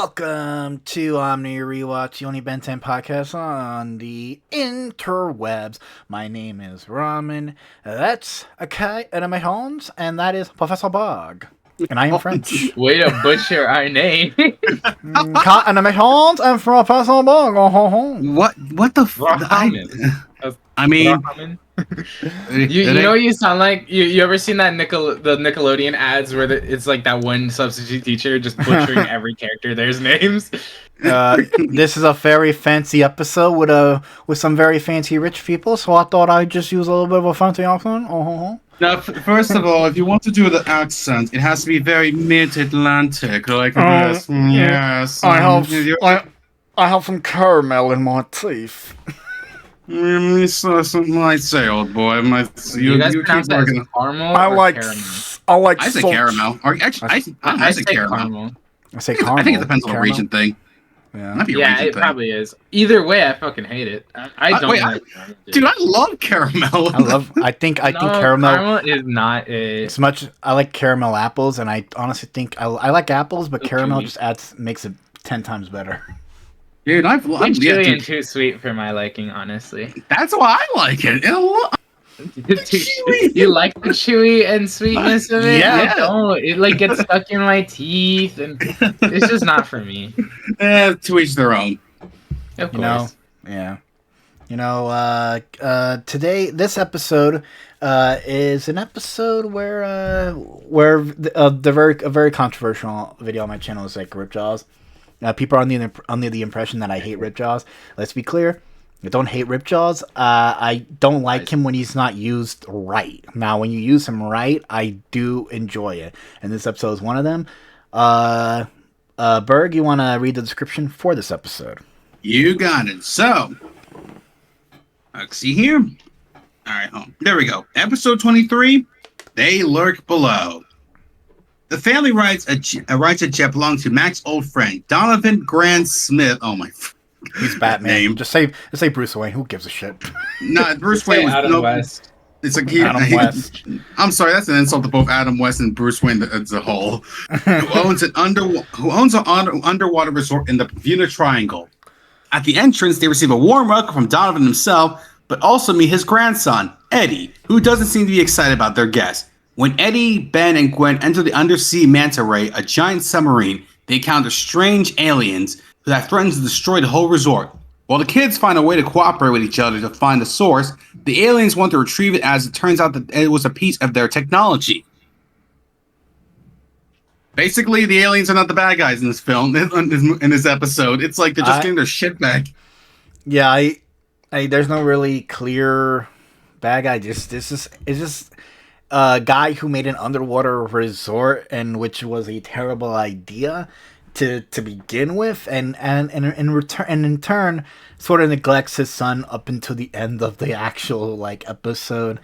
Welcome to Omni Rewatch, the only Ben 10 podcast on the interwebs. My name is Ramen. That's Akai and my Holmes, and that is Professor Bog. And I am French. Way to butcher our name. And my Holmes and Professor Bog. What the I mean, you know what you sound like? You ever seen that the Nickelodeon ads where it's like that one substitute teacher just butchering every character there's names? This is a very fancy episode with some very fancy rich people, so I thought I'd just use a little bit of a fancy accent. Now, first of all, if you want to do the accent, it has to be very mid-Atlantic, like this. Yes. I have some caramel in my teeth. Might say, old boy. You guys pronounce that as caramel? I say caramel. Or actually, I say caramel. I say caramel. I think it depends on the region thing. Yeah, it probably is. Either way, I fucking hate it. I don't. Dude, I love caramel. I think caramel is not a. As much I like caramel apples, and I honestly think I like apples, but caramel just makes it 10 times better. Dude, I'm chewy and too sweet for my liking, honestly. That's why I like it. You like the chewy and sweetness of it? Yeah. No, it like gets stuck in my teeth, and it's just not for me. To each their own. Of course. Today this episode is an episode where a very controversial video on my channel is like Ripjaws. People are under the impression that I hate Ripjaws. Let's be clear. I don't hate Ripjaws. I don't like him when he's not used right. Now, when you use him right, I do enjoy it. And this episode is one of them. Berg, you want to read the description for this episode? You got it. So, let's see here. All right, there we go. Episode 23, They Lurk Below. The family rides a jet belonging to Mac's old friend, Donovan Grant Smith. Oh my. He's Batman. Name. Just say Bruce Wayne. Who gives a shit? No, Bruce Wayne was Adam West. It's like Adam West. I'm sorry, that's an insult to both Adam West and Bruce Wayne as a whole. who owns an underwater resort in the Bermuda Triangle. At the entrance, they receive a warm welcome from Donovan himself, but also meet his grandson, Eddie, who doesn't seem to be excited about their guest. When Eddie, Ben, and Gwen enter the undersea manta ray, a giant submarine, they encounter strange aliens that threaten to destroy the whole resort. While the kids find a way to cooperate with each other to find the source, the aliens want to retrieve it as it turns out that it was a piece of their technology. Basically, the aliens are not the bad guys in this film, in this episode. It's like they're just getting their shit back. Yeah, there's no really clear bad guy. It's just a guy who made an underwater resort, and which was a terrible idea to begin with, and in turn sort of neglects his son up until the end of the actual episode,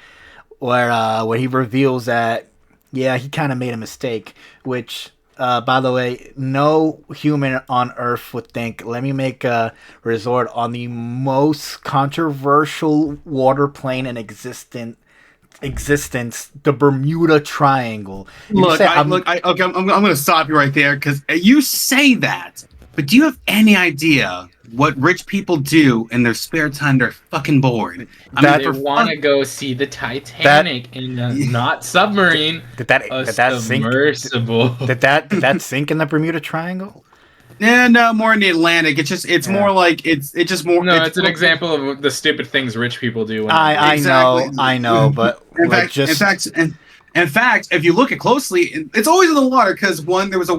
where he reveals that he kind of made a mistake, which by the way, no human on Earth would think, let me make a resort on the most controversial water plane in existence, the Bermuda Triangle. I'm going to stop you right there, because you say that, but do you have any idea what rich people do in their spare time? They're fucking bored. They want to go see the Titanic in a not submarine. Did that submersible. Did that sink in the Bermuda Triangle? Yeah, no, more in the Atlantic. It's more like it's an example of the stupid things rich people do. I know, but in fact, if you look at closely, it's always in the water, because one, there was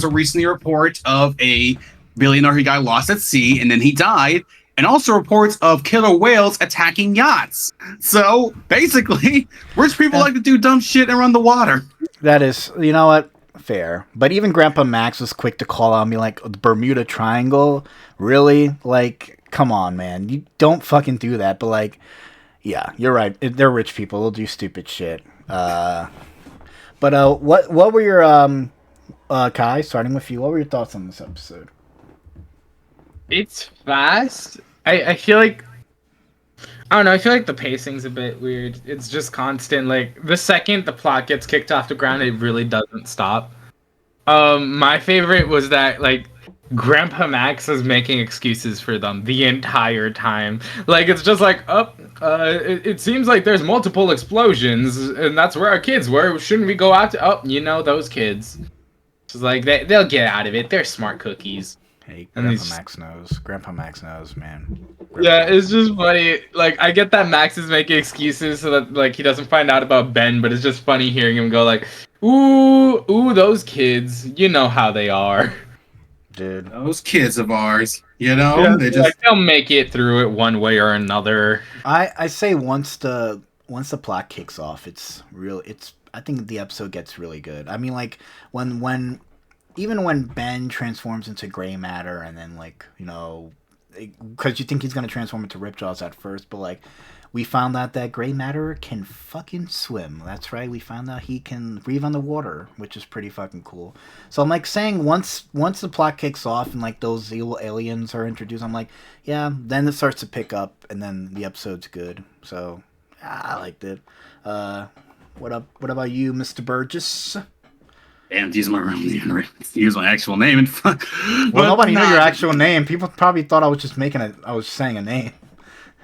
a recently report of a billionaire who got lost at sea and then he died, and also reports of killer whales attacking yachts. So basically, rich people like to do dumb shit and run the water. That is, you know what? Fair. But even Grandpa Max was quick to call out me like, the Bermuda Triangle? Really? Like, come on, man. You don't fucking do that. But yeah, you're right. They're rich people. They'll do stupid shit. But what were your, Kai, starting with you, what were your thoughts on this episode? It's fast. I feel like, I don't know, I feel like the pacing's a bit weird. It's just constant. Like, the second the plot gets kicked off the ground, it really doesn't stop. My favorite was that, like, Grandpa Max is making excuses for them the entire time. Like, it's just like, it seems like there's multiple explosions, and that's where our kids were. Shouldn't we go out to... Oh, those kids. It's like, they'll get out of it. They're smart cookies. Hey, And Grandpa Max knows, man. Yeah, it's just funny. Like, I get that Max is making excuses so that, like, he doesn't find out about Ben, but it's just funny hearing him go like, ooh, those kids. You know how they are. Dude. Those kids of ours, they just like, they'll make it through it one way or another. I say once the plot kicks off, I think the episode gets really good. I mean, like, when even when Ben transforms into gray matter, and then, like, because you think he's gonna transform into Ripjaws at first, but, like, we found out that gray matter can fucking swim. That's right, we found out he can breathe on the water, which is pretty fucking cool. So I'm, like, saying once the plot kicks off and, like, those evil aliens are introduced, I'm like, yeah, then it starts to pick up, and then the episode's good. So I liked it. What about you, Mr. Burgess? damn, use my actual name. Well, nobody knew your actual name. People probably thought I was just I was saying a name.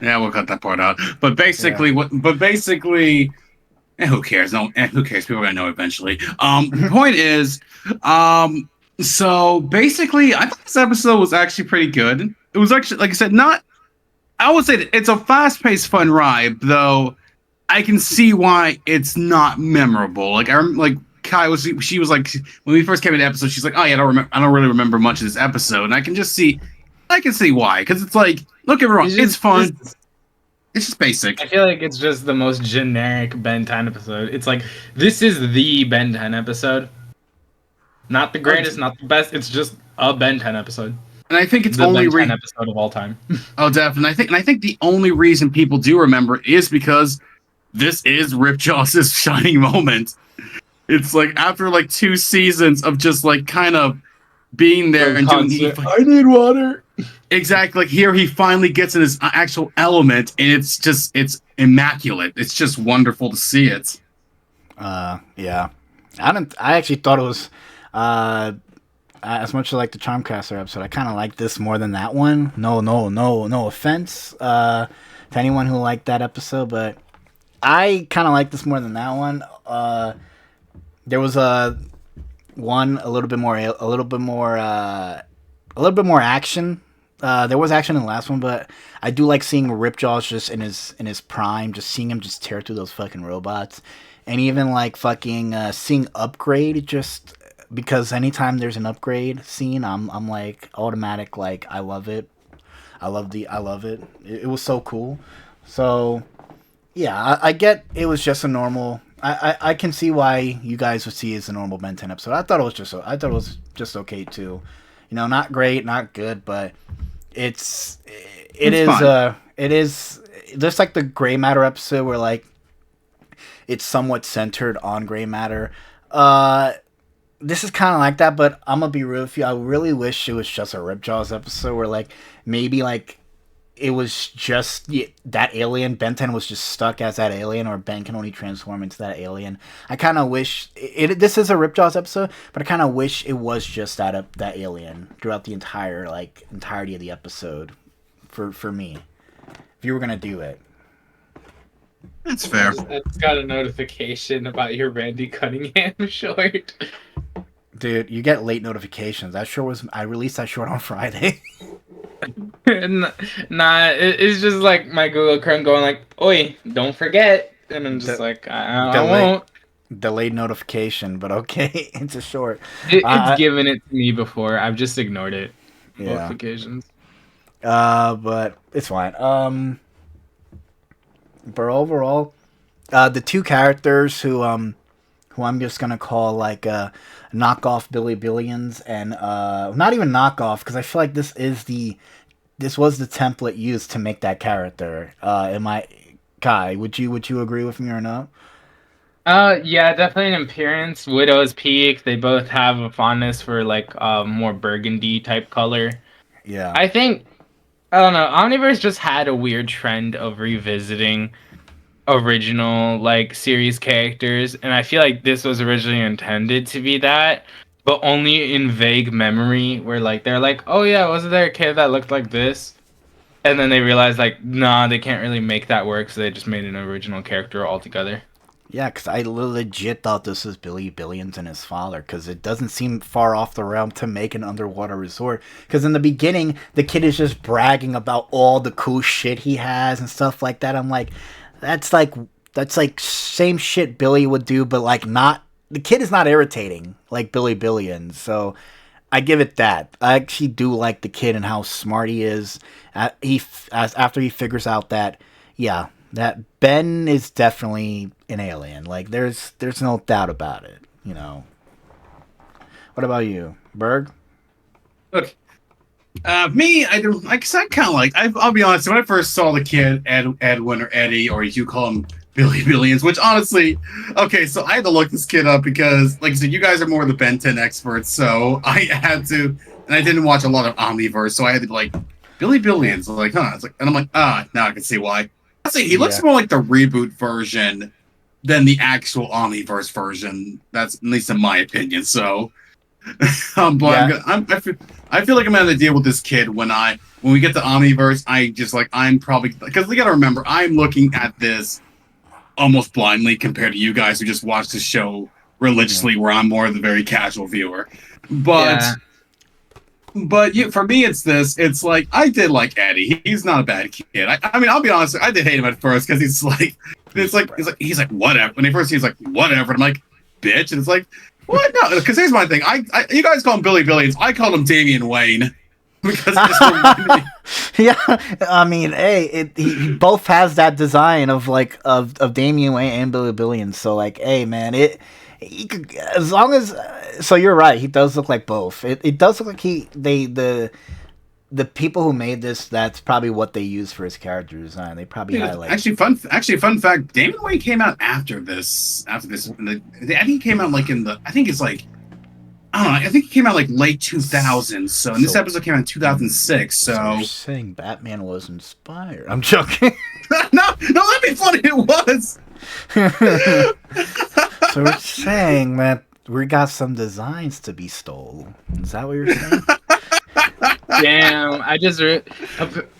Yeah, we'll cut that part out. But basically, who cares? Who cares? People are gonna know eventually. The point is, so basically, I thought this episode was actually pretty good. It was actually, like I said, I would say that it's a fast-paced, fun ride, though. I can see why it's not memorable. Like, Kai she was like, when we first came into the episode, she's like, oh yeah, I don't really remember much of this episode, and I can see why, because it's like, look at it, it's fun. It's just basic. I feel like it's just the most generic Ben 10 episode. It's like, this is the Ben 10 episode. Not the greatest, not the best. It's just a Ben 10 episode. And I think it's the only Ben 10 episode of all time. Oh, definitely. I think the only reason people do remember it is because this is Ripjaws' shining moment. It's like, after like 2 seasons of just like kind of being there and doing. I need water. Exactly. Like, here he finally gets in his actual element, and it's immaculate. It's just wonderful to see it. Yeah. I actually thought it was as much as like the Charmcaster episode. I kind of like this more than that one. No offense to anyone who liked that episode, but I kind of like this more than that one. There was a little bit more action. There was action in the last one, but I do like seeing Ripjaws just in his prime, just seeing him just tear through those fucking robots, and even like fucking seeing Upgrade, just because anytime there's an Upgrade scene, I'm like automatic, like, I love it. I love it. It was so cool. So yeah, I get it was just a normal. I can see why you guys would see it as a normal Ben 10 episode. I thought it was just okay too. Not great, not good, but it is just like the gray matter episode where, like, it's somewhat centered on gray matter. This is kind of like that, but I'm gonna be real with you. I really wish it was just a Ripjaws episode where, like, maybe like it was just that alien. Ben 10 was just stuck as that alien, or Ben can only transform into that alien. I kind of wish this is a Ripjaws episode, but I kind of wish it was just that alien throughout the entirety of the episode. For me, if you were gonna do it, that's fair. I just got a notification about your Randy Cunningham short. Dude, you get late notifications. I released that short on Friday. Nah, it's just like my Google Chrome going like, "Oi, don't forget," and I'm just like, I won't. Delayed notification, but okay, it's a short. It's given it to me before. I've just ignored it. Yeah. Notifications. But it's fine. But overall, the 2 characters who I'm just gonna call like knockoff Billy Billions, and not even knockoff, because I feel like this was the template used to make that character. Kai, would you agree with me or not? Yeah, definitely an appearance. Widow's Peak. They both have a fondness for like more burgundy type color. Yeah. I think, I don't know, Omniverse just had a weird trend of revisiting original like series characters, and I feel like this was originally intended to be that, but only in vague memory. Where like they're like, oh yeah, wasn't there a kid that looked like this? And then they realized like, nah, they can't really make that work, so they just made an original character altogether. Yeah, because I legit thought this was Billy Billions and his father, because it doesn't seem far off the realm to make an underwater resort. Because in the beginning, the kid is just bragging about all the cool shit he has and stuff like that. I'm like, that's like same shit Billy would do, but like not. The kid is not irritating like Billy Billions, so I give it that. I actually do like the kid and how smart he is. After he figures out that, yeah, that Ben is definitely an alien. Like there's no doubt about it. You know. What about you, Berg? Look, me, I don't. I kind of like. I'll be honest. When I first saw the kid, Edwin or Eddie, or you call him Billy Billions, which honestly, okay, so I had to look this kid up because, like I said, you guys are more the Ben 10 experts, so I had to, and I didn't watch a lot of Omniverse, so I had to be like, Billy Billions, like, huh? It's like, and I'm like, now I can see why. I say he looks more like the reboot version than the actual Omniverse version. That's at least in my opinion. So, but yeah. I feel like I'm gonna deal with this kid when we get to Omniverse. I'm probably, because we gotta remember, I'm looking at this almost blindly compared to you guys who just watch the show religiously, where I'm more of the very casual viewer. But for me, it's this. It's like, I did like Eddie. He's not a bad kid. I mean, I'll be honest. I did hate him at first because he's like whatever. When he's like whatever. I'm like, bitch, and it's like, what? No, because here's my thing. You guys call him Billy Billions. I called him Damian Wayne. Because yeah, I mean, hey, he both has that design of like of Damian Wayne and Billy Billions. So like, hey, man, he could, as long as so you're right, he does look like both. It does look like the people who made this, that's probably what they used for his character design. They probably highlight. Fun fact. Damian Wayne came out after this. I think he came out like I think it's like. I don't know. I think it came out like late 2000s. So, and this episode came out in 2006. So you're saying Batman was inspired? I'm joking. no, that'd be funny. It was. So we're saying that we got some designs to be stole. Is that what you're saying? Damn! I just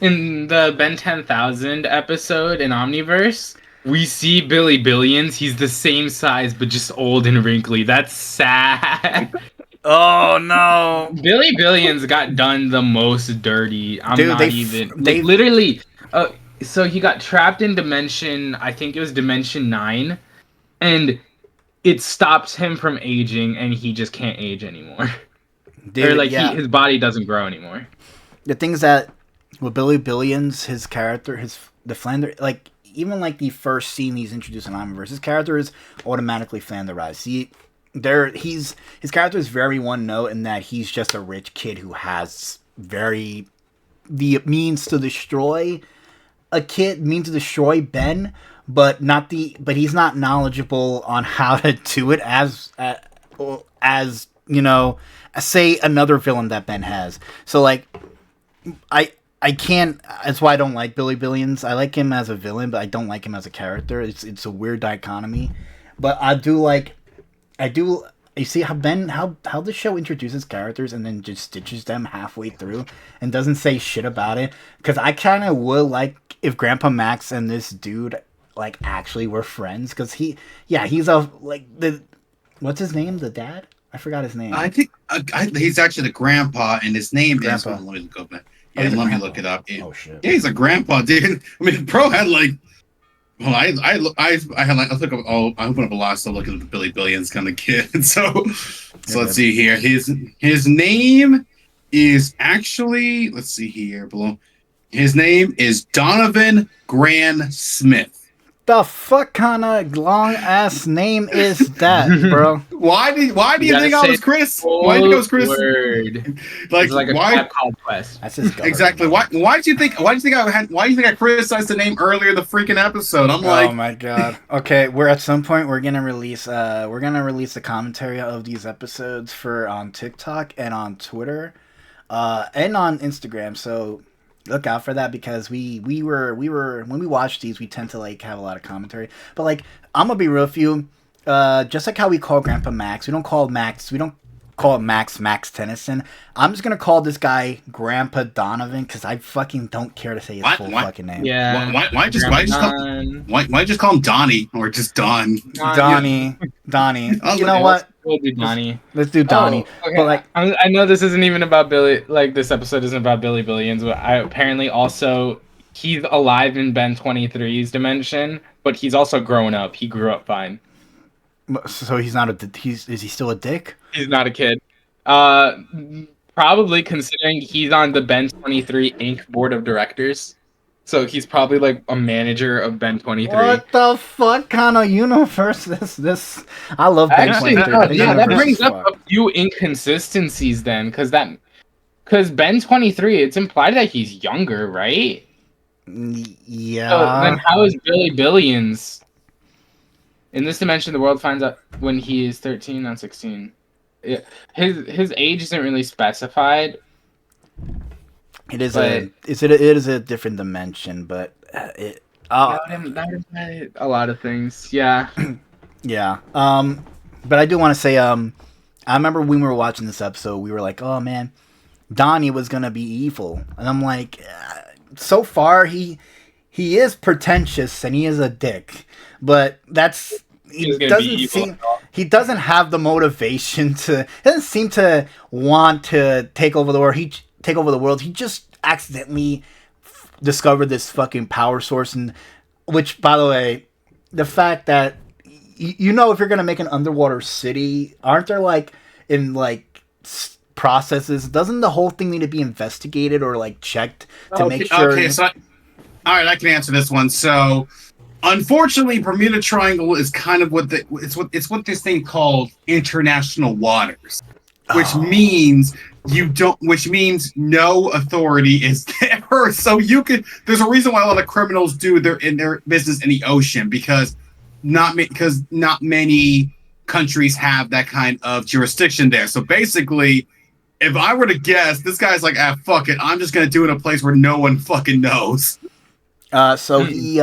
in the Ben 10,000 episode in Omniverse. We see Billy Billions. He's the same size, but just old and wrinkly. That's sad. Oh no! Billy Billions got done the most dirty. They literally. So he got trapped in dimension. I think it was dimension 9, and it stops him from aging, and he just can't age anymore. Dude, or like his body doesn't grow anymore. The things that with Billy Billions, his character, the Flanders, like. Even like the first scene he's introduced in Omniverse, his character is automatically Flanderized. His character is very one note in that he's just a rich kid who has the means to destroy Ben, but he's not knowledgeable on how to do it as you know, say another villain that Ben has. So like I can't. That's why I don't like Billy Billions. I like him as a villain, but I don't like him as a character. It's a weird dichotomy. But I do. You see how how the show introduces characters and then just stitches them halfway through and doesn't say shit about it. Because I kind of would like if Grandpa Max and this dude like actually were friends. Because he's what's his name? The dad? I forgot his name. I think he's actually the grandpa, and his name is. Let me go back. Yeah, let me look it up. Oh shit! Yeah, he's a grandpa, dude. I mean, bro had like. Well, I had like I look up. Oh, I opened up a lot, so looking at the Billy Billions kind of kid. So let's see here. His name is actually. Let's see here below. His name is Donovan Gran Smith. The fuck kind of long ass name is that, bro? Why do you think I was Chris? Why do you think I was Chris? Word. Like why? Quest. That's just exactly. Why do you think I criticized the name earlier in the freaking episode? I'm like, oh my god. Okay, we're at some point we're gonna release the commentary of these episodes on TikTok and on Twitter, and on Instagram. So look out for that, because we were when we watch these, we tend to like have a lot of commentary. But like, I'm gonna be real with you, just like how we call Grandpa Max, we don't call Max, we don't call it Max Tennyson. I'm just gonna call this guy Grandpa Donovan because I fucking don't care to say his full fucking name. Yeah. Why just call him Donny or just Don? Donny. You know what? We'll do Donny. Let's do Donny. Okay. But like, I know this isn't even about Billy. Like this episode isn't about Billy Billions, but apparently also he's alive in Ben 23's dimension, but he's also grown up. He grew up fine. so he's not is he still a dick? He's not a kid. Probably considering he's on the Ben 23 Inc. board of directors. So he's probably like a manager of Ben 23. What the fuck kind of universe this? I love Ben 23. Yeah, that brings up a few inconsistencies then, because Ben 23, it's implied that he's younger, right? Yeah. So then how is Billy Billions? In this dimension, the world finds out when he is 13, not 16. His age isn't really specified. It is a different dimension, but it that would a lot of things. Yeah. Yeah. But I do want to say I remember when we were watching this episode, we were like, "Oh man, Donnie was going to be evil." And I'm like, so far he is pretentious and he is a dick. But he doesn't have the motivation he doesn't seem to want to take over the world. He just accidentally discovered this fucking power source, and which, by the way, the fact that if you're gonna make an underwater city, aren't there processes? Doesn't the whole thing need to be investigated or checked to make sure? Okay, so all right, I can answer this one. So, unfortunately, Bermuda Triangle is kind of what this thing called international waters, which means no authority is there. So there's a reason why a lot of criminals do their business in the ocean, because not many countries have that kind of jurisdiction there. So basically, if I were to guess, this guy's like, fuck it, I'm just gonna do it in a place where no one fucking knows. So he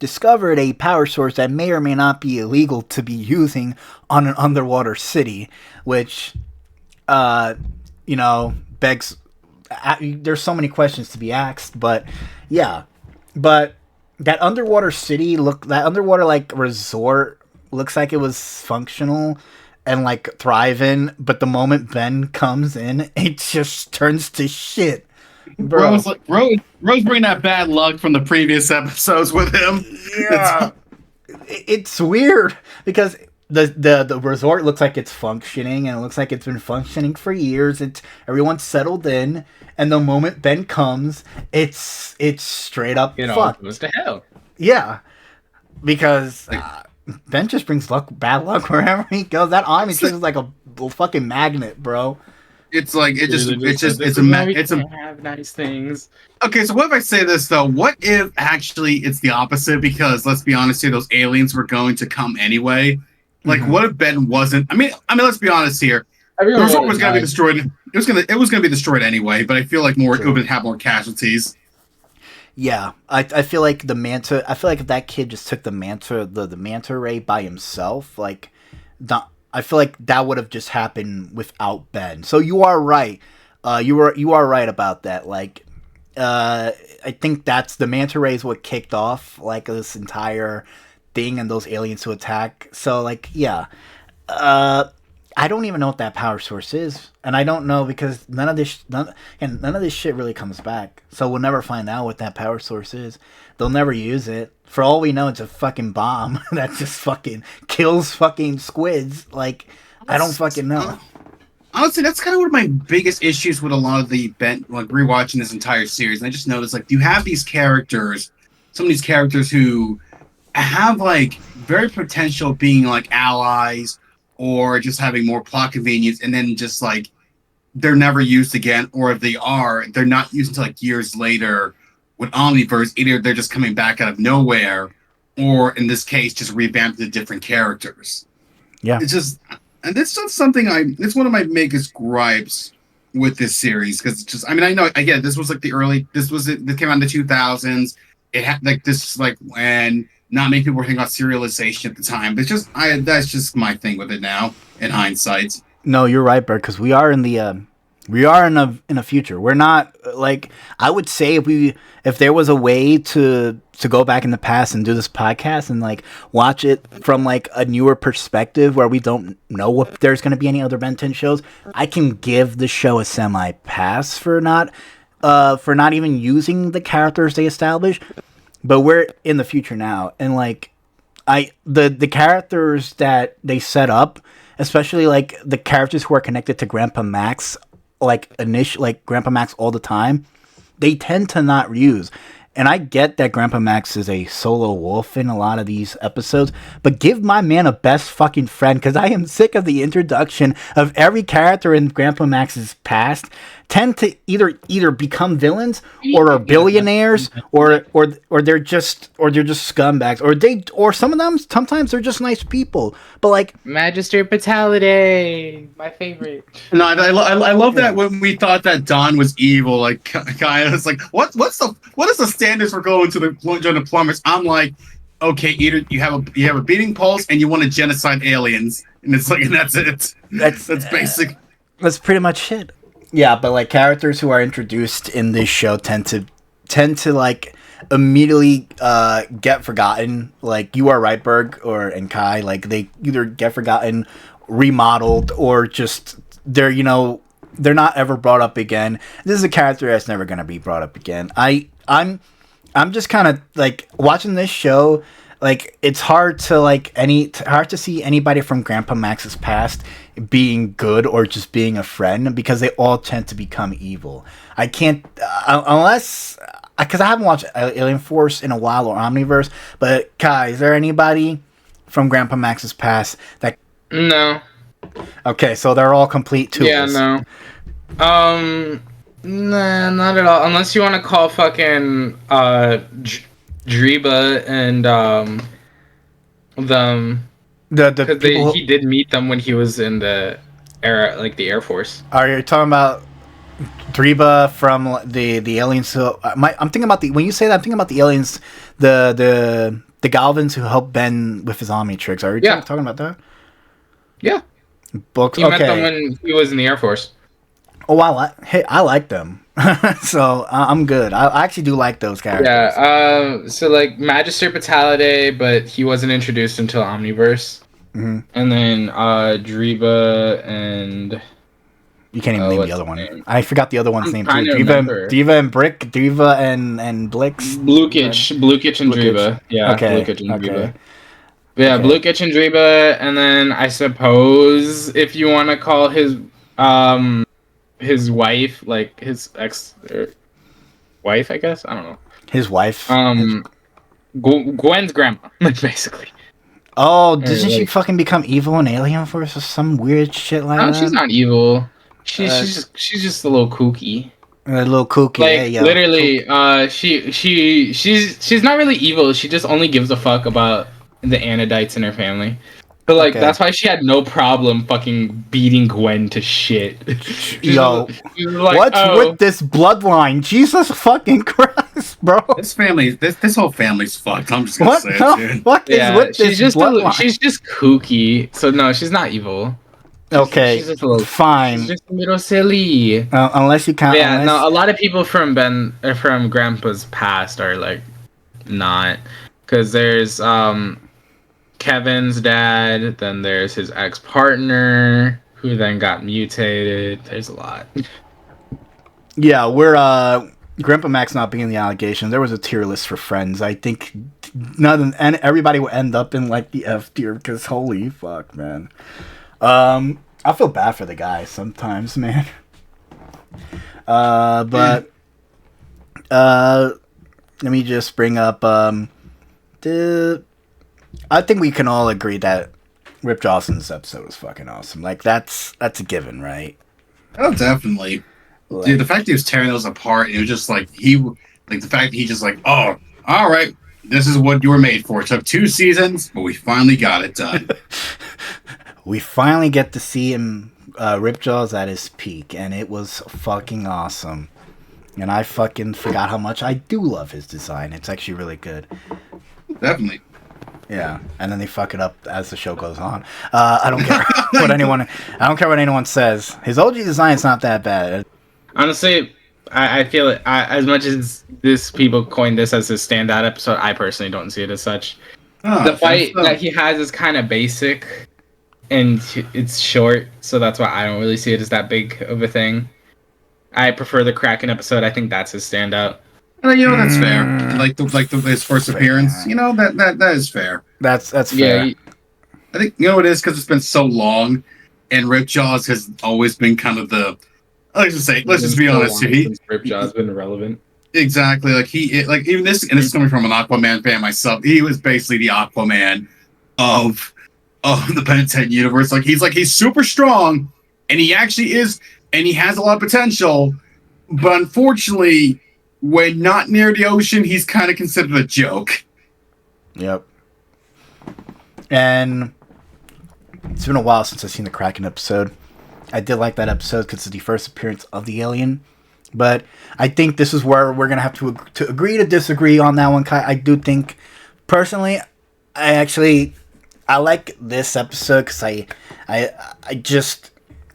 discovered a power source that may or may not be illegal to be using on an underwater city, which begs. There's so many questions to be asked, but that underwater city resort looks like it was functional and thriving, but the moment Ben comes in, it just turns to shit. Bro. Rose bring that bad luck from the previous episodes with him. Yeah, it's weird because the resort looks like it's functioning, and it looks like it's been functioning for years. Everyone's settled in, and the moment Ben comes, it's straight up fuck. It goes to hell. Yeah, because Ben just brings bad luck wherever he goes. That island just is like a fucking magnet, bro. It's have nice things. Okay, so what if I say this though? What if actually it's the opposite? Because let's be honest here, those aliens were going to come anyway. What if Ben wasn't? I mean, let's be honest here. The resort was going to be destroyed. It was going to be destroyed anyway. But I feel like it would have more casualties. Yeah, I feel like the manta. I feel like if that kid just took the manta ray by himself, I feel like that would have just happened without Ben. So you are right. You are right about that. I think that's the manta ray is what kicked off this entire thing and those aliens to attack. So yeah. I don't even know what that power source is, and I don't know because none of this shit really comes back. So we'll never find out what that power source is. They'll never use it. For all we know, it's a fucking bomb that just fucking kills fucking squids. I don't fucking know. Honestly, that's kind of one of my biggest issues with a lot of the rewatching this entire series. And I just noticed you have these characters, some of these characters who have very potential being allies or just having more plot convenience, and then just they're never used again, or if they are, they're not used until years later with Omniverse. Either they're just coming back out of nowhere, or in this case, just revamped to different characters. Yeah, it's just, and it's just something it's one of my biggest gripes with this series, because it's just, I know, again, this was this came out in the 2000s. It had this is when not many people were thinking about serialization at the time. But it's just that's just my thing with it now, in hindsight. No, you're right, Bert. Because we are in a future. We're not like I would say if there was a way to go back in the past and do this podcast and like watch it from like a newer perspective where we don't know if there's going to be any other Ben 10 shows, I can give the show a semi pass for not even using the characters they established. But we're in the future now, and like the characters that they set up, especially like the characters who are connected to Grandpa Max, like Grandpa Max all the time, they tend to not reuse. And I get that Grandpa Max is a solo wolf in a lot of these episodes, but give my man a best fucking friend, because I am sick of the introduction of every character in Grandpa Max's past tend to either become villains or are billionaires or they're just scumbags or some of them sometimes they're just nice people. But like Magister Fatality, my favorite. No, I love that when we thought that Don was evil, like kind of, it's like what is the standards for going to the plumbers? I'm like, okay, either you have a beating pulse and you want to genocide aliens, and it's like, and that's it. That's basic. That's pretty much it. Yeah, but like characters who are introduced in this show tend to like immediately get forgotten. Like you are right, Berg and Kai. Like they either get forgotten, remodeled, or just they're not ever brought up again. This is a character that's never gonna be brought up again. I'm just kind of like watching this show. Like it's hard to see anybody from Grandpa Max's past being good or just being a friend, because they all tend to become evil. I can't unless because I haven't watched Alien Force in a while or Omniverse. But Kai, is there anybody from Grandpa Max's past that? No. Okay, so they're all complete tools. Yeah, no. Nah, not at all. Unless you want to call fucking Driba and them, because he did meet them when he was in the Air Force. Are you talking about Driba from the aliens? So I'm thinking about when you say that, I'm thinking about the aliens, the Galvins who helped Ben with his Omni tricks. Are you talking about that? Yeah. Books. He met them when he was in the Air Force. Oh, I like them. So I'm good. I actually do like those characters. Yeah. So like Magister Fatality, but he wasn't introduced until Omniverse. Mm-hmm. And then Driba and you can't even name the other one. I forgot the other one's name too. Driva and Brick, Driva and Blix. Blukich and Driba. Yeah. Okay. Blukich and Driba. Yeah, okay. Blukich and Driba, and then I suppose if you want to call his wife, like his wife, I guess. I don't know. His wife. Gwen's grandma, basically. Oh, doesn't she fucking become evil in Alien Force or some weird shit like that? No, she's not evil. She's just a little kooky. A little kooky. Like hey, literally, she's not really evil. She just only gives a fuck about the Anidites in her family. But like that's why she had no problem fucking beating Gwen to shit. Yo, what's with this bloodline? Jesus fucking Christ, bro! This whole family's fucked. I'm just gonna say it, dude. What is with this bloodline? She's just kooky. So no, she's not evil. Okay, she's just a little, fine. She's just a little silly. Unless you count. Yeah, no. A lot of people from Grandpa's past are like not, because there's Kevin's dad, then there's his ex-partner, who then got mutated. There's a lot. Yeah, we're Grandpa Max not being the allegation. There was a tier list for Friends. I think and everybody will end up in like the F tier, because holy fuck, man. I feel bad for the guy sometimes, man. But let me just bring up I think we can all agree that Ripjaws in this episode was fucking awesome. Like that's a given, right? Oh, definitely. Like, dude, the fact that he was tearing those apart, it was just like the fact that he just like, oh, all right, this is what you were made for. It took 2 seasons, but we finally got it done. We finally get to see him Ripjaws at his peak, and it was fucking awesome. And I fucking forgot how much I do love his design. It's actually really good. Definitely. Yeah, and then they fuck it up as the show goes on. I don't care what anyone. I don't care what anyone says. His OG design's not that bad. Honestly, I feel it. As much as this people coined this as his standout episode, I personally don't see it as such. The fight that he has is kind of basic, and it's short, so that's why I don't really see it as that big of a thing. I prefer the Kraken episode. I think that's his standout. You know, that's fair. Like his first appearance. You know, that is fair. That's fair. Yeah, I think you know it is because it's been so long, and Ripjaws has always been kind of the. Let's just be honest here. Ripjaws been irrelevant. Exactly, even this, and this is coming from an Aquaman fan myself. He was basically the Aquaman of the Ben 10 universe. He's super strong, and he actually is, and he has a lot of potential. But unfortunately, when not near the ocean, he's kind of considered a joke. Yep. And it's been a while since I've seen the Kraken episode. I did like that episode because it's the first appearance of the alien. But I think this is where we're going to have to agree to disagree on that one, Kai. I do think, personally, I like this episode because I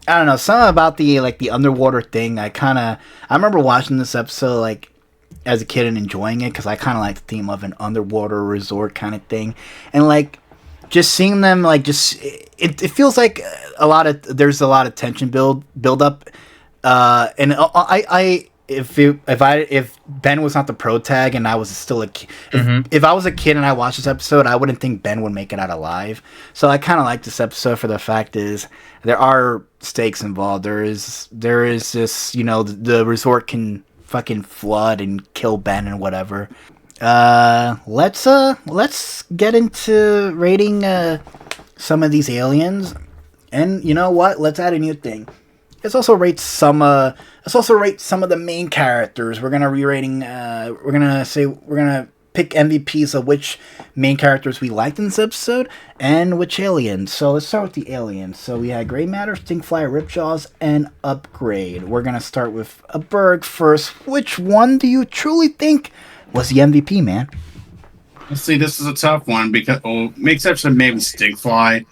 don't know, something about the underwater thing. I remember watching this episode, as a kid and enjoying it because I kind of like the theme of an underwater resort kind of thing. And, just seeing them, it feels like there's a lot of tension build up. And if Ben was not the pro tag and I was still a kid, if I was a kid and I watched this episode, I wouldn't think Ben would make it out alive. So I kind of like this episode for the fact is there are stakes involved. There is this, the resort can fucking flood and kill Ben and whatever. Let's get into rating some of these aliens, and you know what? Let's add a new thing. Let's also rate some of the main characters. We're gonna We're gonna pick MVPs of which main characters we liked in this episode and which aliens. So let's start with the aliens. So we had Grey Matter, Stinkfly, Ripjaws, and Upgrade. We're gonna start with a Berg first. Which one do you truly think was the MVP, man? Let's see, this is a tough one because, exception of maybe Stinkfly,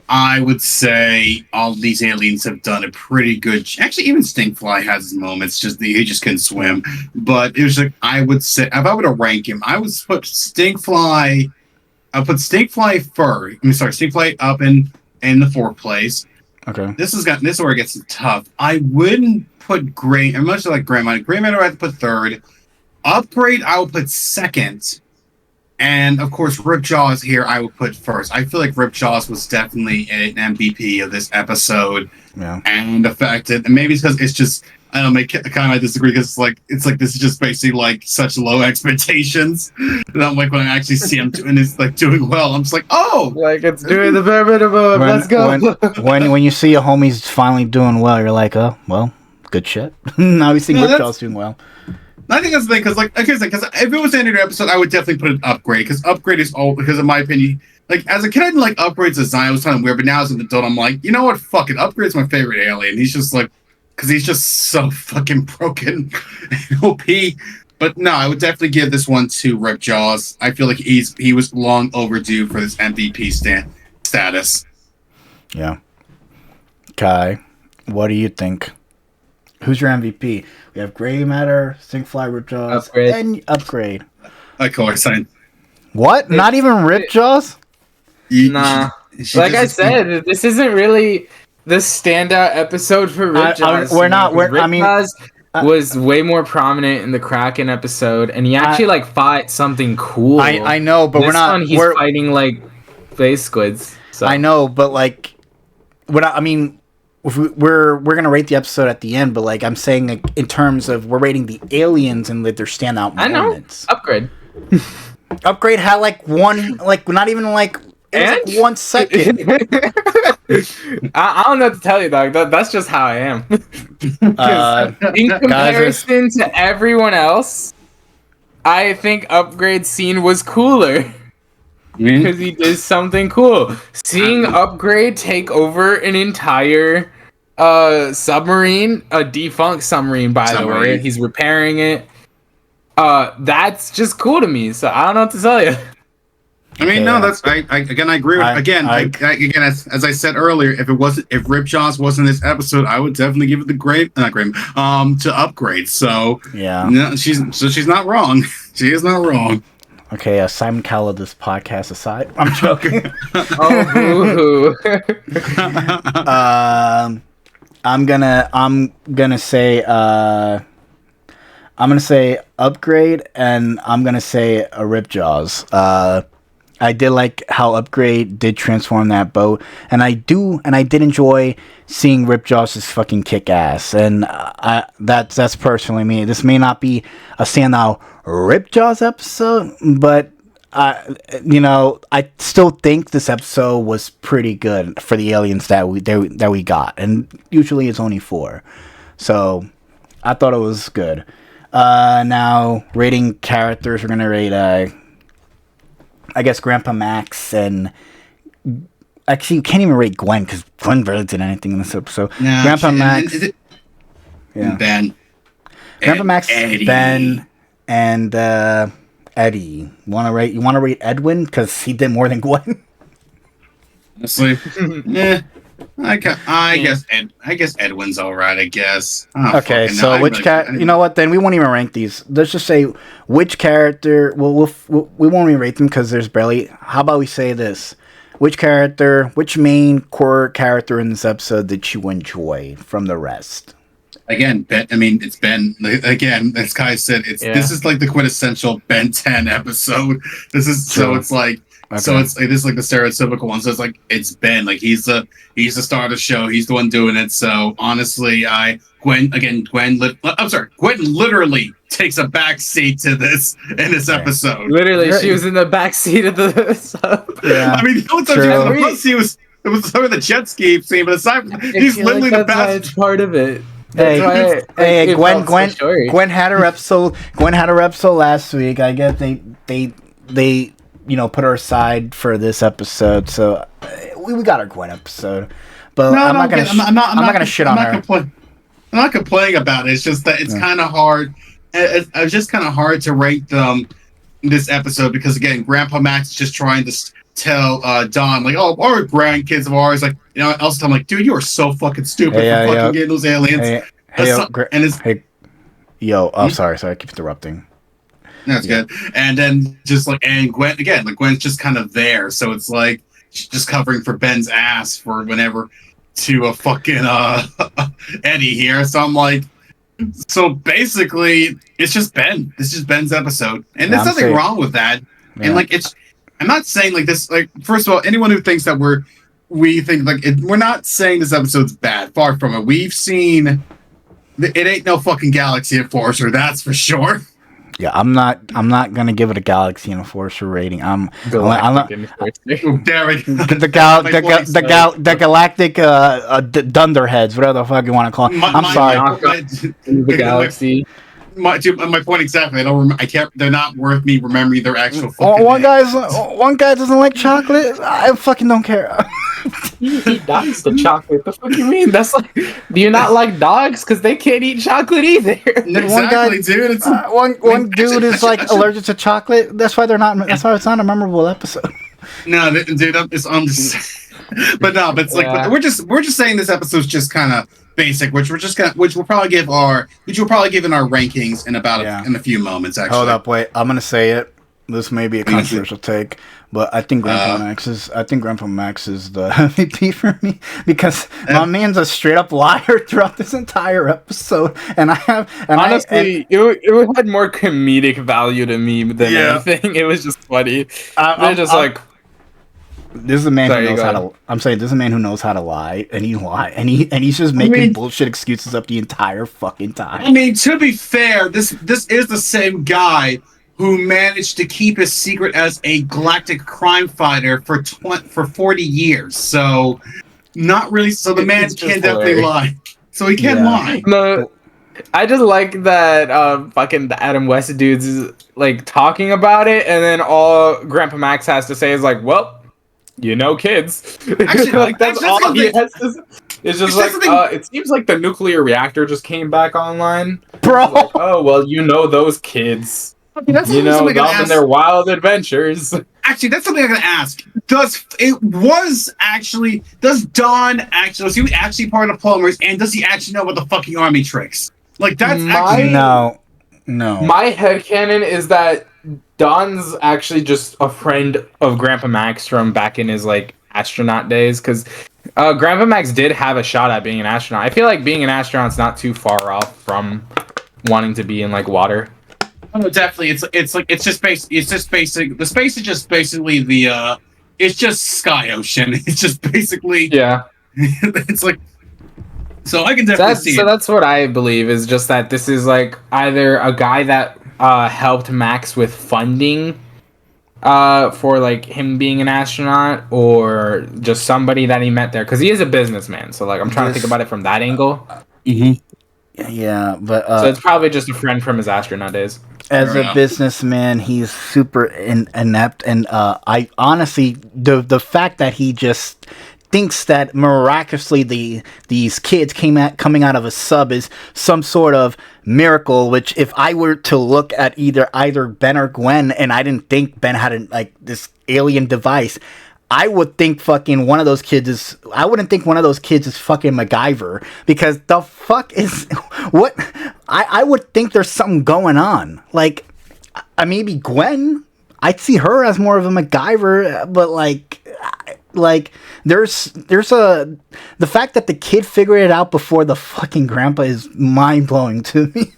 I would say all these aliens have done a pretty good. Actually, even Stinkfly has his moments. He just couldn't swim. But it was I would say if I were to rank him, I would put Stinkfly. I'll put Stinkfly first. Stinkfly up in the fourth place. Okay. This is where it gets tough. I wouldn't put Grey. I'm much like Grey Matter. Grey Matter I have to put third. Upgrade I will put second. And, of course, Ripjaws here I will put first. I feel like Ripjaws was definitely an MVP of this episode. Yeah. And affected. And maybe it's because it's just, I don't know, I disagree because it's like this is just basically such low expectations. And I'm when I actually see him doing well, I'm just like, oh! It's doing the bare minimum. Let's go. When you see your homies finally doing well, you're like, oh, well, good shit. Now we see Ripjaws doing well. I think that's the thing, because if it was the end of the episode, I would definitely put an Upgrade, because Upgrade is all, because in my opinion, as a kid, I didn't like Upgrade's design, it was kind of weird, but now as an adult, I'm like, you know what, fuck it, Upgrade's my favorite alien, he's just because he's just so fucking broken and OP, but no, I would definitely give this one to Ripjaws. I feel like he was long overdue for this MVP status. Yeah. Kai, what do you think? Who's your MVP? We have Grey Matter, Stinkfly, Ripjaws, and Upgrade. Of course, what? Not even Ripjaws? Nah. Like I said, this isn't really the standout episode for Ripjaws. Ripjaws was way more prominent in the Kraken episode, and he actually fought something cool. I know, but he's fighting face squids. So. I know, but we're gonna rate the episode at the end, but I'm saying in terms of we're rating the aliens and their standout moments. I know. Upgrade. Upgrade had one, not even it was 1 second. I don't know what to tell you, dog. That's just how I am. In comparison to everyone else, I think Upgrade's scene was cooler. Because he did something cool. Seeing Upgrade take over an entire submarine, a defunct submarine, by the way. He's repairing it. That's just cool to me. So I don't know what to tell you. I mean, no, that's I agree with again as I said earlier. If Ripjaws wasn't this episode, I would definitely give it the to upgrade. So yeah, no, she's not wrong. She is not wrong. Okay, Simon Cowell, this podcast aside, I'm joking. Oh, boo-hoo. I'm gonna say upgrade, and I'm gonna say a Ripjaws. I did like how Upgrade did transform that boat, and I did enjoy seeing Ripjaws just fucking kick ass, and that's personally me. This may not be a standout Ripjaws episode, but I still think this episode was pretty good for the aliens that we got, and usually it's only 4, so I thought it was good. Now rating characters, we're gonna rate I guess Grandpa Max, and actually you can't even rate Gwen because Gwen barely did anything in this episode. No, Grandpa Max, Ben, Grandpa Max, Eddie. Ben, and Eddie. You want to rate Edwin because he did more than Gwen? Honestly, yeah. I guess Edwin's all right. I guess. Okay, so which character? You know what? Then we won't even rank these. Let's just say which character. We won't even rate them because there's barely. How about we say this? Which main core character in this episode did you enjoy from the rest? Again, Ben. I mean, it's Ben. Again, as Kai said, this is like the quintessential Ben 10 episode. This is so it's like. Okay. So it is like the stereotypical one. So it's like it's Ben, like he's the star of the show. He's the one doing it. So honestly, Gwen literally takes a back seat to this in this episode. Literally, she was in the back seat of the. Yeah. I mean, the only time she was in the front seat was some of the jet ski scene, but aside from he's literally the best part of it. Hey, Gwen had her episode. Gwen had her episode last week. I guess they put her aside for this episode, so we got our Gwen episode. But I'm not gonna shit on her. I'm not complaining about it. It's just that it's kind of hard. It's just kind of hard to rate this episode because again, Grandpa Max is just trying to tell Don like, oh, our grandkids of ours, like else I'm like, dude, you are so fucking stupid for fucking getting those aliens. Sorry, I keep interrupting. That's good. And then just like, and Gwen again, like Gwen's just kind of there, so it's like she's just covering for Ben's ass for whenever to a fucking Eddie here. So I'm like, so basically it's just Ben. This is Ben's episode, and there's nothing wrong with that. Yeah. And like I'm not saying like this. Like first of all, anyone who thinks that we think like we're not saying this episode's bad. Far from it. We've seen it ain't no fucking Galaxy Enforcer, that's for sure. Yeah, I'm not gonna give it a Galaxy Enforcer rating. The galactic dunderheads, whatever the fuck you want to call them. I'm sorry. The Galaxy. My point exactly. I can't. They're not worth me remembering their actual. One guy doesn't like chocolate. I fucking don't care. He dies to chocolate. The fuck you mean? That's like. Do you not like dogs? Because they can't eat chocolate either. Exactly, dude. It's, one dude is like allergic to chocolate. That's why they're not. That's why it's not a memorable episode. No, dude. It's but it's like we're just saying this episode's just kind of basic, which we'll probably give in our rankings in about in a few moments. Actually, hold up, wait. I'm gonna say it. This may be a controversial take, but I think Grandpa Max is the MVP for me because my man's a straight up liar throughout this entire episode, and honestly, it had more comedic value to me than anything. It was just funny. They're just like. This is a man who knows how to. I'm saying this is a man who knows how to lie, and he's just making bullshit excuses up the entire fucking time. I mean, to be fair, this is the same guy who managed to keep his secret as a galactic crime fighter for 40 years. So, not really. So the man can definitely lie. So he can lie. No, I just like that fucking the Adam West dudes is like talking about it, and then all Grandpa Max has to say is like, well. Kids. Actually, like that's all he has to say. It's just like it seems like the nuclear reactor just came back online, bro. Like, oh well, those kids. Them and their wild adventures. Actually, that's something I'm gonna ask. Does Don actually was he actually part of the Plumbers, and does he actually know about the fucking army tricks? Like that's actually No. My headcanon is that Don's actually just a friend of Grandpa Max from back in his like astronaut days, because Grandpa Max did have a shot at being an astronaut. I feel like being an astronaut's not too far off from wanting to be in like water. Oh, definitely. It's just basic. The space is just basically the it's just sky ocean. It's just basically it's like, so I can definitely see it. So that's what I believe, is just that this is like either a guy that helped Max with funding for like him being an astronaut, or just somebody that he met there, because he is a businessman. So like I'm trying to think about it from that angle. Yeah, but so it's probably just a friend from his astronaut days. As a businessman, he's super inept, and I honestly, the fact that he just thinks that miraculously these kids coming out of a sub is some sort of miracle. Which, if I were to look at either Ben or Gwen, and I didn't think Ben had this alien device, I would think fucking one of those kids is. I wouldn't think one of those kids is fucking MacGyver, because the fuck is what? I would think there's something going on. Like, maybe Gwen. I'd see her as more of a MacGyver, but there's the fact that the kid figured it out before the fucking grandpa is mind blowing to me.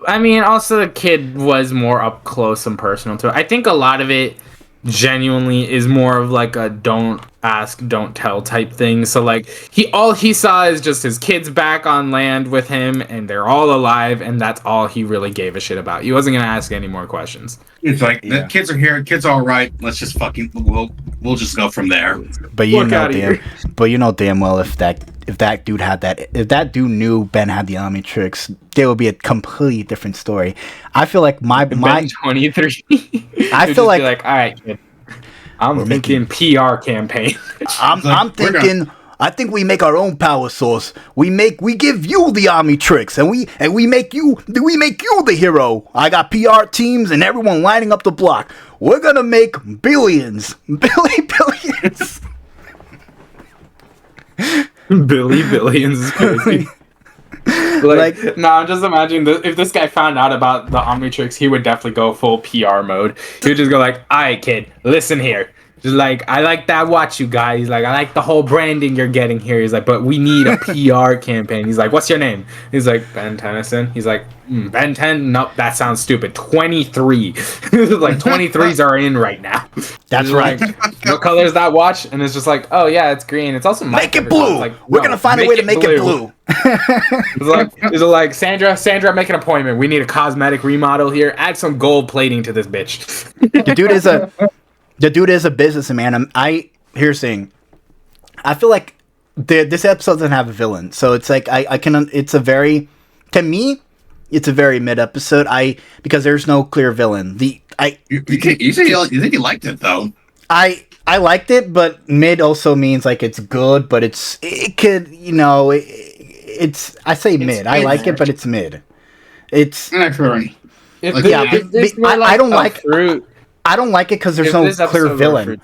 I mean, also the kid was more up close and personal to it. I think a lot of it genuinely is more of like a don't ask, don't tell type thing. So like all he saw is just his kids back on land with him, and they're all alive, and that's all he really gave a shit about. He wasn't gonna ask any more questions. It's like the kids are here, kids are all right. Let's just fucking we'll just go from there. But you know damn well if that dude knew Ben had the Omnitrix, there would be a completely different story. I feel like my 23. I feel like all right, kid, I'm thinking PR campaign. I'm thinking. I think we make our own power source. We give you the Omnitrix, and we make you the hero. I got PR teams and everyone lining up the block. We're gonna make billions. Billions. Billions is crazy. I'm just imagining if this guy found out about the Omnitrix, he would definitely go full PR mode. He would just go like, all right, kid, listen here. Just like, I like that watch you got. He's like, I like the whole branding you're getting here. He's like, but we need a PR campaign. He's like, what's your name? He's like, Ben Tennyson. He's like, Ben 10? Nope, that sounds stupid. 23. Like, 23s are in right now. That's right. Like, what color is that watch? And it's just like, oh yeah, it's green. It's also make it blue. Like, we're gonna find a way to make it blue. It's like Sandra, make an appointment. We need a cosmetic remodel here. Add some gold plating to this bitch. The dude is a businessman. Here's the thing. I feel like this episode doesn't have a villain, so it's like to me, it's a very mid episode. Because there's no clear villain. You think you liked it though? I liked it, but mid also means like it's good, but it could, it's I say mid. I like it, but it's mid. It's I don't like fruit. I don't like it because there's no clear villain.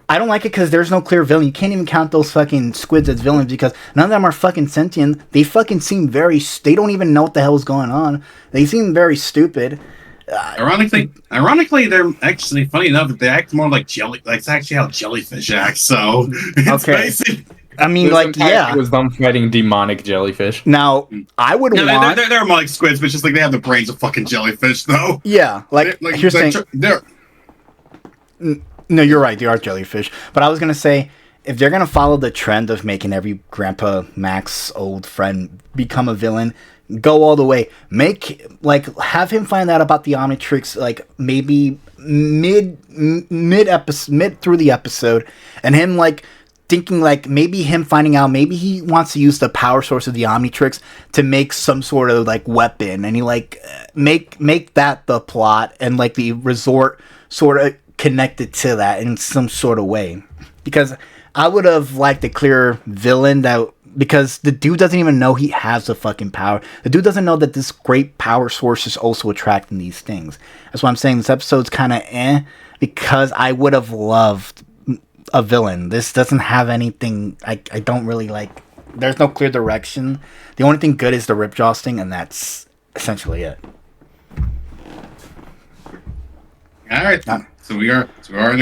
I don't like it because there's no clear villain. You can't even count those fucking squids as villains because none of them are fucking sentient. They fucking seem they don't even know what the hell is going on. They seem very stupid. Ironically, they're actually, funny enough, they act more like jelly. Like, it's actually how jellyfish act. So it's basic. I mean, it was them fighting demonic jellyfish. Now, I would want... They're more like squids, but just like they have the brains of fucking jellyfish, though. Yeah, here's the thing. No, you're right, they are jellyfish. But I was going to say, if they're going to follow the trend of making every Grandpa Max old friend become a villain, go all the way. Have him find out about the Omnitrix, maybe mid through the episode, and him, thinking maybe him finding out maybe he wants to use the power source of the Omnitrix to make some sort of weapon, and he make that the plot, and the resort sort of connected to that in some sort of way. Because I would have liked a clear villain because the dude doesn't even know he has the fucking power. The dude doesn't know that this great power source is also attracting these things. That's why I'm saying this episode's kind of because I would have loved a villain. This doesn't have anything. I don't really like. There's no clear direction. The only thing good is the Ripjaws thing, and that's essentially it. All right, so we're in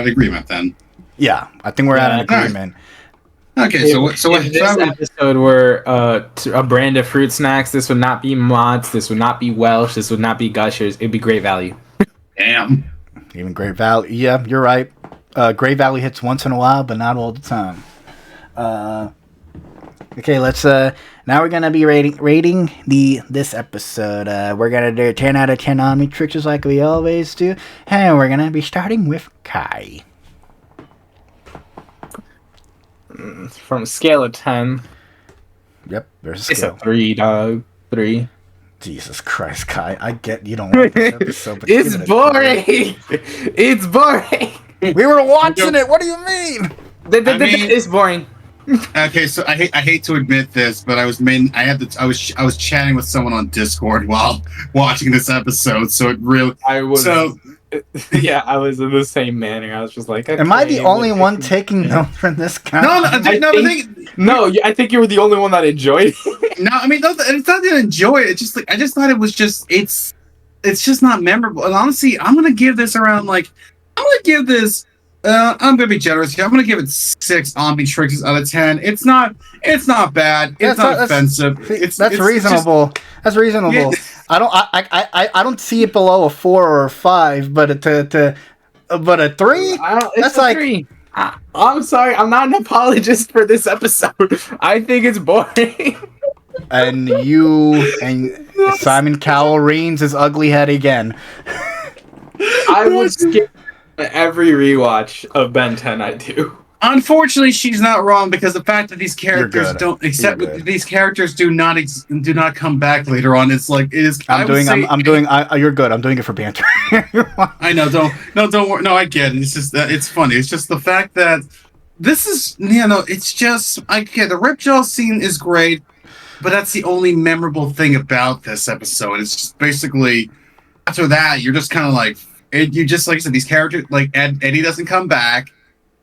agreement then. Yeah, I think we're at an agreement. Okay, if this episode were a brand of fruit snacks, this would not be Mott's, this would not be Welsh, this would not be Gushers. It'd be Great Value. Damn. Even Great Value. Yeah, you're right. Great Value hits once in a while, but not all the time. Okay, let's. Now we're gonna be rating this episode. We're gonna do 10 out of 10 Omni tricks just like we always do, and we're gonna be starting with Kai. From a scale of 10. Yep, there's a scale. It's a 3, dog. 3. Jesus Christ, Kai. I get you don't like this episode, but it's boring. It's boring. We were watching it. What do you mean? It's boring. Okay, so I hate to admit this, but I was chatting with someone on Discord while watching this episode, so it really yeah, I was in the same manner. I was just like, okay, am I the only one taking notes from this guy? No, I think you were the only one that enjoyed it. No, I mean, it's not that I enjoy it. It's just like I just thought it was just it's just not memorable. And honestly, I'm gonna give this I'm gonna be generous here. I'm gonna give it 6 Omni tricks out of 10. It's not bad. It's not offensive. That's reasonable. That's reasonable. Yeah. I don't see it below a 4 or a 5, but a 3. That's like 3. I'm sorry. I'm not an apologist for this episode. I think it's boring. And Simon Cowell reigns his ugly head again. I would skip every rewatch of Ben 10 I do. Unfortunately, she's not wrong because the fact that these characters these characters do not come back later on. It's like it is. You're good. I'm doing it for banter. I know. Don't worry. No, I get it. It's just it's funny. It's just the fact that this is it's just the Ripjaws scene is great, but that's the only memorable thing about this episode. It's just basically after that you're just kind of like you just like I said these characters like Eddie doesn't come back.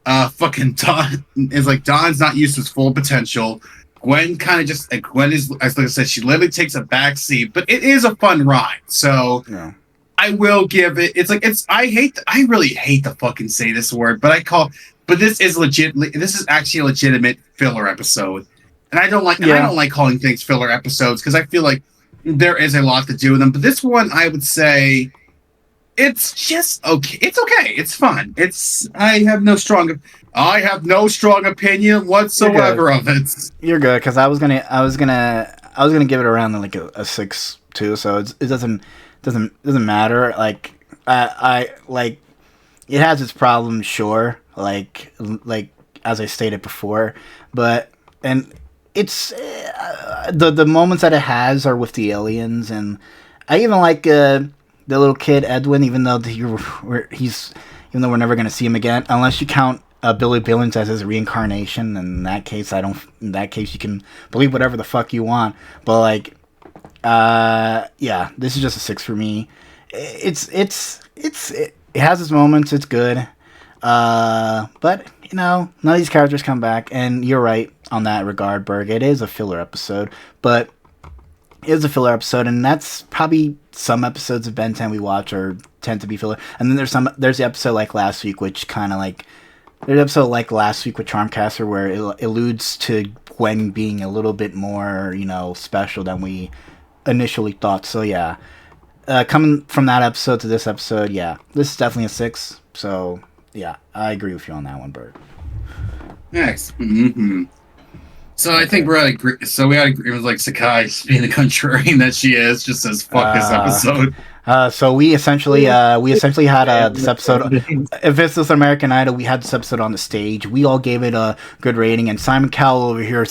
Fucking Don is like Don's not used to his full potential. Gwen kind of just Gwen is as like I said, she literally takes a backseat, but it is a fun ride. So yeah. I will give it. It's like I really hate to fucking say this word, but this is legit. This is actually a legitimate filler episode, and I don't like calling things filler episodes because I feel like there is a lot to do with them. But this one, I would say. It's just okay. It's okay. It's fun. I have no strong opinion whatsoever of it. You're good because I was gonna give it around like a 6 too. So it doesn't matter. Like I like it has its problems, sure. Like as I stated before, but and it's the moments that it has are with the aliens, and I even like. The little kid Edwin, even though we're never gonna see him again, unless you count Billy Billings as his reincarnation. In that case, you can believe whatever the fuck you want. But like, yeah, this is just a 6 for me. It has its moments. It's good, but none of these characters come back. And you're right on that regard, Berg. It is a filler episode, but. It is a filler episode, and that's probably some episodes of Ben 10 we watch or tend to be filler. And then there's the episode like last week, which kind of like there's an episode like last week with Charmcaster where it alludes to Gwen being a little bit more special than we initially thought. So yeah, coming from that episode to this episode, yeah, this is definitely a 6. So yeah, I agree with you on that one, Bert. Next. Mm-hmm. So I think we're so we had agreement like Sakai being the contrarian that she is, just says fuck this episode. So we essentially had this episode. If this was American Idol, we had this episode on the stage. We all gave it a good rating, and Simon Cowell over here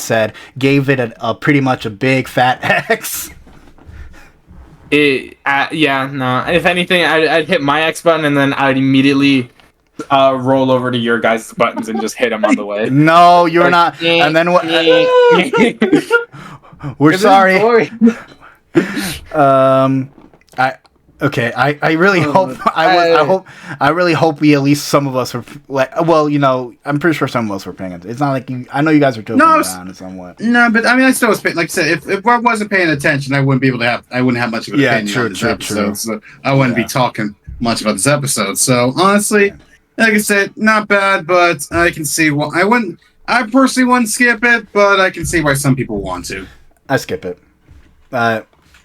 gave it a pretty much a big fat X. No. If anything, I'd hit my X button, and then I'd immediately. Roll over to your guys' buttons and just hit them on the way. No, you're not. And then what? We're sorry. Okay, I really hope I really hope we at least some of us were like, well, you know, I'm pretty sure some of us were paying attention. It's not like I know you guys were joking around somewhat. No, but I mean, I still was paying. Like I said, if I wasn't paying attention, I wouldn't have much of an opinion on this episode. So I wouldn't be talking much about this episode. So honestly, like I said, not bad, but I can see why I personally wouldn't skip it, but I can see why some people want to. I skip it.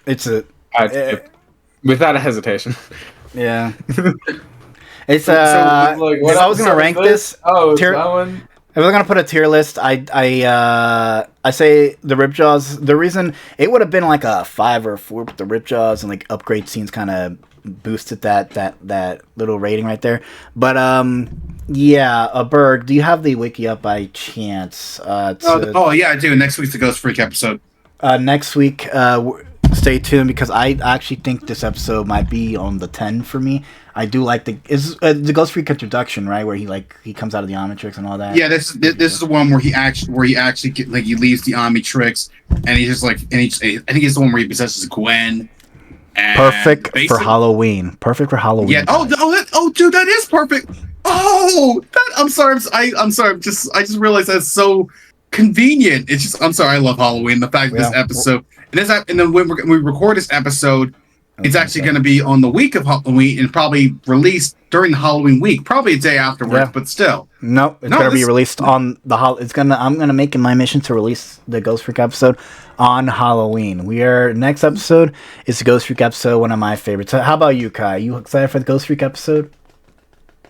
It's a. I'd skip. Without a hesitation. Yeah. It's if I was gonna rank this, that one. If I was gonna put a tier list, I say the Ripjaws. The reason it would have been like a 5 or 4, but the Ripjaws and like upgrade scenes kind of boosted that little rating right there. But yeah, Berg, do you have the wiki up by chance? Yeah, I do. Next week's the Ghost Freak episode. Next week, stay tuned because I actually think this episode might be on the 10 for me. I do like the Ghost Freak introduction, right, where he comes out of the Omnitrix and all that. Yeah, this is the one where he actually he leaves the Omnitrix and he just like I think it's the one where he possesses Gwen. Perfect for Halloween. Yeah. Dude, that is perfect. I'm sorry. I'm sorry. I just realized that's so convenient. It's just I'm sorry. I love Halloween. The fact that this episode and then when we record this episode, it's actually going to be on the week of Halloween and probably released during the Halloween week, probably a day afterwards, but still. Nope, it's going to be released on the I'm going to make it my mission to release the Ghost Freak episode on Halloween. Next episode is the Ghost Freak episode, one of my favorites. So how about you, Kai? You excited for the Ghost Freak episode?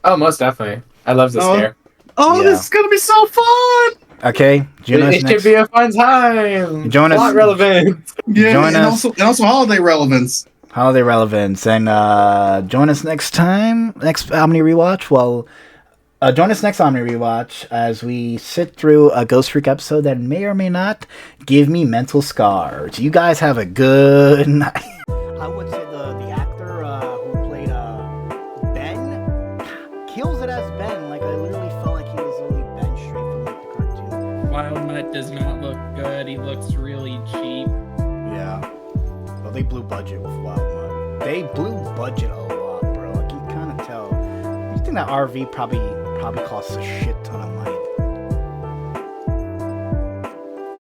Oh, most definitely. I love this scare. This is going to be so fun. Okay, it should be a fun time. Join us. Plot relevant. Yeah, and also holiday relevance. Holiday relevance, and join us next Omni Rewatch. Well, join us next Omni Rewatch as we sit through a Ghost Freak episode that may or may not give me mental scars. You guys have a good night. I would say the actor who played Ben kills it as Ben. Like I literally felt like he was only Ben straight from like the cartoon. Wild Mutt does not look good. He looks really cheap. Yeah. Well, they blew budget with Wild Mutt. They blew budget a lot, bro. I can kind of tell. You think that RV probably costs a shit